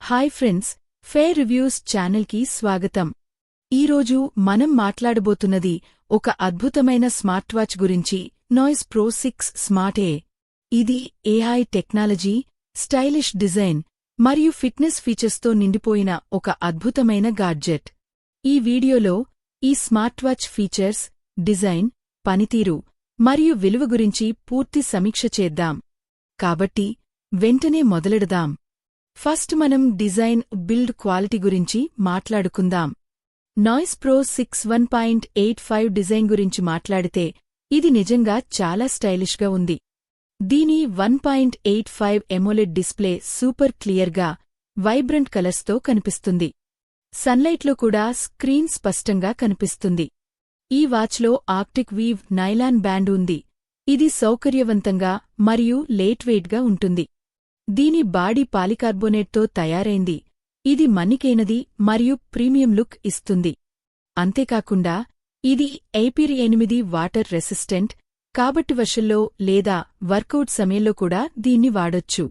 Hi friends, fair reviews ఛానల్కి స్వాగతం. ఈరోజు మనం మాట్లాడబోతున్నది ఒక అద్భుతమైన స్మార్ట్ వాచ్ గురించి, నాయిస్ ప్రో 6 స్మార్ట్ ఏ. ఇది ఏఐ టెక్నాలజీ, స్టైలిష్ డిజైన్ మరియు ఫిట్నెస్ ఫీచర్స్తో నిండిపోయిన ఒక అద్భుతమైన గాడ్జెట్. ఈ వీడియోలో ఈ స్మార్ట్ వాచ్ ఫీచర్స్, డిజైన్, పనితీరు మరియు విలువ గురించి పూర్తి సమీక్ష చేద్దాం. కాబట్టి వెంటనే మొదలెడదాం. ఫస్ట్ మనం డిజైన్, బిల్డ్ క్వాలిటీ గురించి మాట్లాడుకుందాం. నాయిస్ ప్రో 6 1.85 డిజైన్ గురించి మాట్లాడితే ఇది నిజంగా చాలా స్టైలిష్గా ఉంది. దీని 1.85 ఎమోలెడ్ డిస్ప్లే సూపర్ క్లియర్గా, వైబ్రెంట్ కలర్స్తో కనిపిస్తుంది. సన్లైట్లో కూడా స్క్రీన్ స్పష్టంగా కనిపిస్తుంది. ఈ వాచ్లో ఆర్క్టిక్ వీవ్ నైలాన్ బ్యాండ్ ఉంది. ఇది సౌకర్యవంతంగా మరియు లేట్ వెయిట్గా ఉంటుంది. దీని బాడీ పాలికార్బోనేట్తో తయారైంది. ఇది మన్నికైనది మరియు ప్రీమియం లుక్ ఇస్తుంది. అంతేకాకుండా ఇది IP8 వాటర్ రెసిస్టెంట్ కాబట్టి వర్షంలో లేదా వర్కౌట్ సమయంలో కూడా దీన్ని వాడొచ్చు.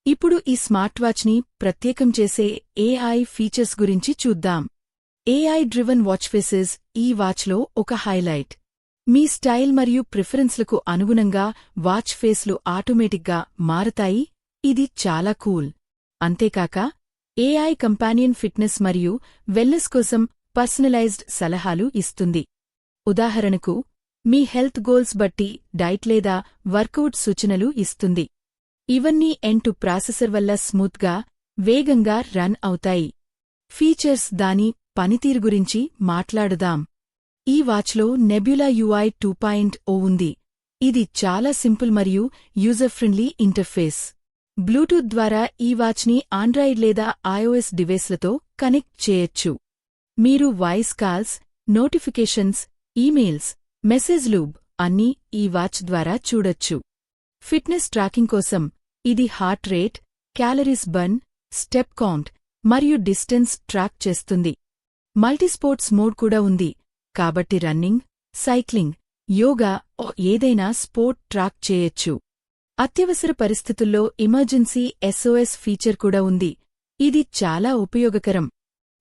ఇప్పుడు ఈ స్మార్ట్ వాచ్ని ప్రత్యేకం చేసే ఏఐ ఫీచర్స్ గురించి చూద్దాం. ఏఐ డ్రివన్ వాచ్ ఫేసెస్ ఈ వాచ్లో ఒక హైలైట్. మీ స్టైల్ మరియు ప్రిఫరెన్స్లకు అనుగుణంగా వాచ్ ఫేస్లు ఆటోమేటిక్గా మారతాయి. ఇది చాలా కూల్. అంతేకాక ఏఐ కంపానియన్ ఫిట్నెస్ మరియు వెల్నెస్ కోసం పర్సనలైజ్డ్ సలహాలు ఇస్తుంది. ఉదాహరణకు, మీ హెల్త్ గోల్స్ బట్టి డైట్ లేదా వర్కౌట్ సూచనలు ఇస్తుంది. ఇవన్నీ ఎండ్-టు ప్రాసెసర్ వల్ల స్మూత్గా, వేగంగా రన్ అవుతాయి. ఫీచర్స్, దాని పనితీరు గురించి మాట్లాడుదాం. ఈ వాచ్లో నెబ్యులా UI 2.0 ఉంది. ఇది చాలా సింపుల్ మరియు యూజర్ ఫ్రెండ్లీ ఇంటర్ఫేస్. బ్లూటూత్ ద్వారా ఈ వాచ్ని ఆండ్రాయిడ్ లేదా iOS డివైస్లతో కనెక్ట్ చేయొచ్చు. మీరు voice calls, notifications, emails, message lube అన్నీ ఈ వాచ్ ద్వారా చూడొచ్చు. ఫిట్నెస్ ట్రాకింగ్ కోసం ఇది heart rate, calories burn, step count మరియు డిస్టెన్స్ ట్రాక్ చేస్తుంది. మల్టీస్పోర్ట్స్ మోడ్ కూడా ఉంది, కాబట్టి రన్నింగ్, సైక్లింగ్, యోగా ఏదైనా స్పోర్ట్ ట్రాక్ చేయొచ్చు. అత్యవసర పరిస్థితుల్లో ఎమర్జెన్సీ SOS ఫీచర్ కూడా ఉంది. ఇది చాలా ఉపయోగకరం.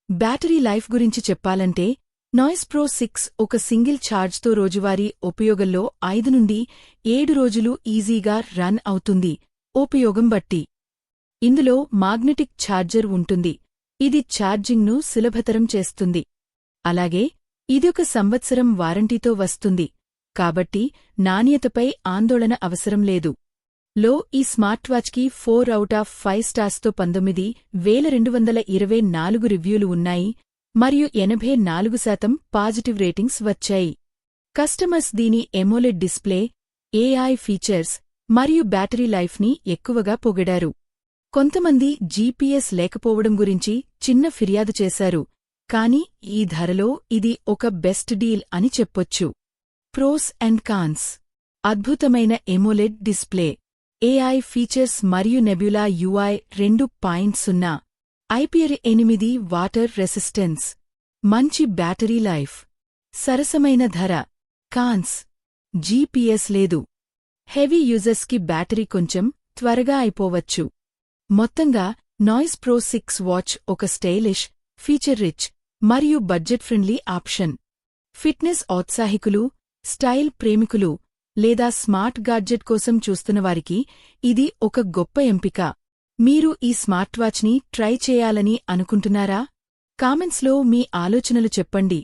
బ్యాటరీ లైఫ్ గురించి చెప్పాలంటే నాయిస్ ప్రో 6 ఒక సింగిల్ ఛార్జ్తో రోజువారీ ఉపయోగంలో 5 నుండి 7 రోజులు ఈజీగా రన్ అవుతుంది, ఉపయోగం బట్టి. ఇందులో మాగ్నెటిక్ ఛార్జర్ ఉంటుంది. ఇది ఛార్జింగ్ను సులభతరం చేస్తుంది. అలాగే ఇదొక సంవత్సరం వారంటీతో వస్తుంది, కాబట్టి నాణ్యతపై ఆందోళన అవసరం లేదు. లో ఈ స్మార్ట్ వాచ్కి 4/5 స్టార్స్తో 19,224 రివ్యూలు ఉన్నాయి మరియు 84% పాజిటివ్ రేటింగ్స్ వచ్చాయి. కస్టమర్స్ దీని ఎమోలెడ్ డిస్ప్లే, ఏఐ ఫీచర్స్ మరియు బ్యాటరీ లైఫ్ని ఎక్కువగా పొగిడారు. కొంతమంది GPS లేకపోవడం గురించి చిన్న ఫిర్యాదు చేశారు, కానీ ఈ ధరలో ఇది ఒక బెస్ట్ డీల్ అని చెప్పొచ్చు. Pros and cons. అద్భుతమైన ఎమోలెడ్ డిస్ప్లే, ఏఐ ఫీచర్స్ మరియు Nebula UI 2.0, IP8 water resistance, మంచి బ్యాటరీ లైఫ్, సరసమైన ధర. కాన్స్: GPS లేదు. హెవీ యూజర్స్కి బ్యాటరీ కొంచెం త్వరగా అయిపోవచ్చు. మొత్తంగా నాయిస్ ప్రో 6 వాచ్ ఒక స్టైలిష్, ఫీచర్ రిచ్ మరియు బడ్జెట్ ఫ్రెండ్లీ ఆప్షన్. ఫిట్నెస్ ఔత్సాహికులు, స్టైల్ ప్రేమికులు లేదా స్మార్ట్ గాడ్జెట్ కోసం చూస్తున్నవారికి ఇది ఒక గొప్ప ఎంపిక. మీరు ఈ స్మార్ట్ వాచ్ని ట్రై చేయాలని అనుకుంటున్నారా? కామెంట్స్లో మీ ఆలోచనలు చెప్పండి.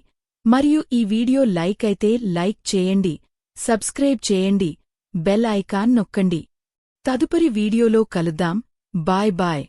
మరియు ఈ వీడియో లైక్ అయితే లైక్ చేయండి, సబ్స్క్రైబ్ చేయండి, బెల్ ఐకాన్ నొక్కండి. తదుపరి వీడియోలో కలుద్దాం. Bye bye.